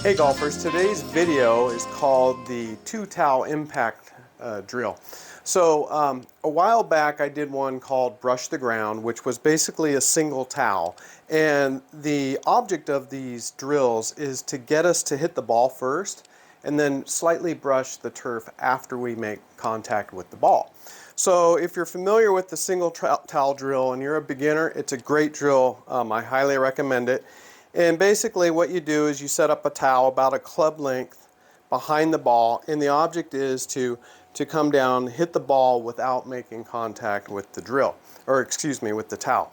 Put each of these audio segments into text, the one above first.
Hey golfers, today's video is called the two towel impact drill. So a while back I did one called Brush the Ground, which was basically a single towel. And the object of these drills is to get us to hit the ball first and then slightly brush the turf after we make contact with the ball. So if you're familiar with the single towel drill and you're a beginner, it's a great drill. I highly recommend it. And basically what you do is you set up a towel about a club length behind the ball, and the object is to come down, hit the ball without making contact with the drill, or excuse me, with the towel.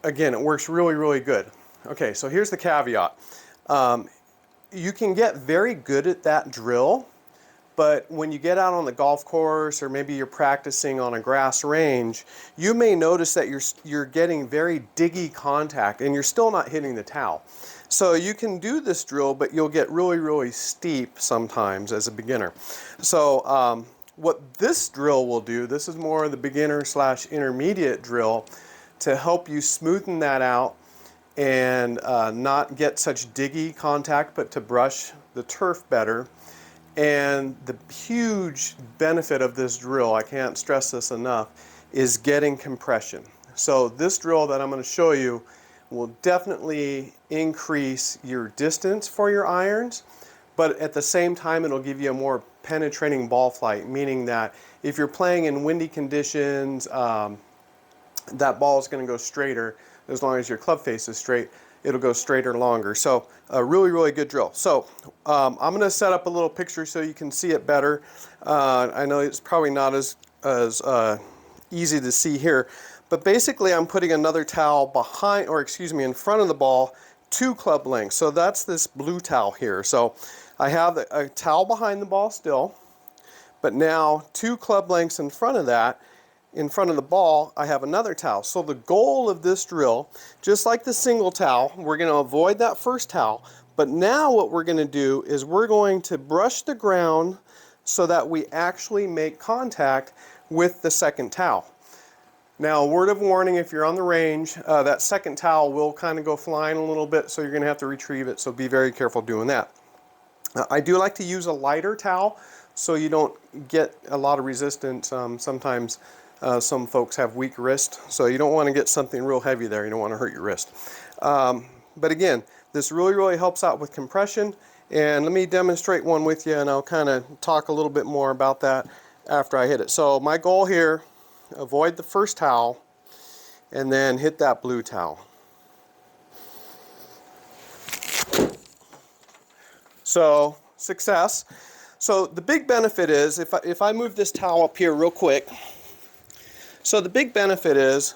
Again, it works really good. Okay, so here's the caveat. You can get very good at that drill, but when you get out on the golf course or maybe you're practicing on a grass range, you may notice that you're getting very diggy contact and you're still not hitting the towel. So you can do this drill, but you'll get really steep sometimes as a beginner. So what this drill will do, this is more of the beginner / intermediate drill to help you smoothen that out and not get such diggy contact, but to brush the turf better. And the huge benefit of this drill, I can't stress this enough, is getting compression. So this drill that I'm going to show you will definitely increase your distance for your irons, but at the same time it'll give you a more penetrating ball flight, meaning that if you're playing in windy conditions, that ball is going to go straighter as long as your club face is straight. It'll go straighter longer. So a really good drill. So I'm going to set up a little picture so you can see it better. I know it's probably not as easy to see here, but basically I'm putting another towel behind, or excuse me, in front of the ball, 2 club lengths. So that's this blue towel here. So I have a towel behind the ball still, but now 2 club lengths in front of that. In front of the ball, I have another towel. So the goal of this drill, just like the single towel, we're going to avoid that first towel, but now what we're going to do is we're going to brush the ground so that we actually make contact with the second towel. Now, a word of warning, if you're on the range, that second towel will kind of go flying a little bit, so you're going to have to retrieve it, so be very careful doing that. I do like to use a lighter towel so you don't get a lot of resistance. Sometimes some folks have weak wrist, so you don't want to get something real heavy there. You don't want to hurt your wrist. But again, this really helps out with compression. And let me demonstrate one with you, and I'll kind of talk a little bit more about that after I hit it. So my goal here, avoid the first towel, and then hit that blue towel. So, success. So the big benefit is, if I move this towel up here real quick, so the big benefit is,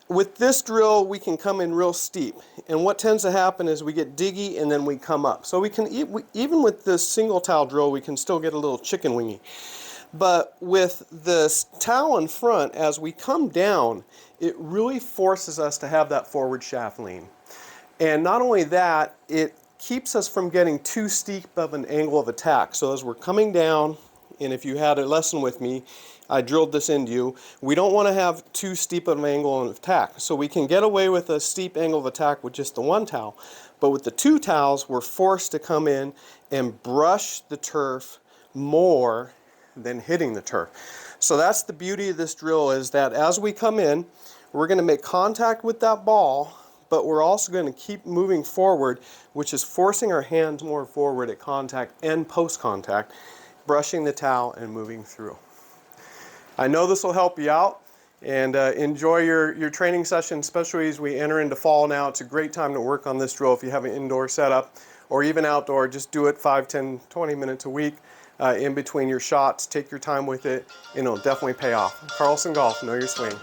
with this drill we can come in real steep, and what tends to happen is we get diggy and then we come up. So we can, even with this single towel drill, we can still get a little chicken wingy. But with this towel in front, as we come down, it really forces us to have that forward shaft lean. And not only that, it keeps us from getting too steep of an angle of attack. So as we're coming down, and if you had a lesson with me, I drilled this into you, we don't want to have too steep of an angle of attack. So we can get away with a steep angle of attack with just the one towel, but with the 2 towels, we're forced to come in and brush the turf more than hitting the turf. So that's the beauty of this drill, is that as we come in, we're going to make contact with that ball, but we're also going to keep moving forward, which is forcing our hands more forward at contact and post contact, brushing the towel and moving through. I know this will help you out, and enjoy your training session, especially as we enter into fall now. It's a great time to work on this drill if you have an indoor setup or even outdoor. Just do it 5, 10, 20 minutes a week in between your shots. Take your time with it, and it'll definitely pay off. Carlson Golf, know your swing.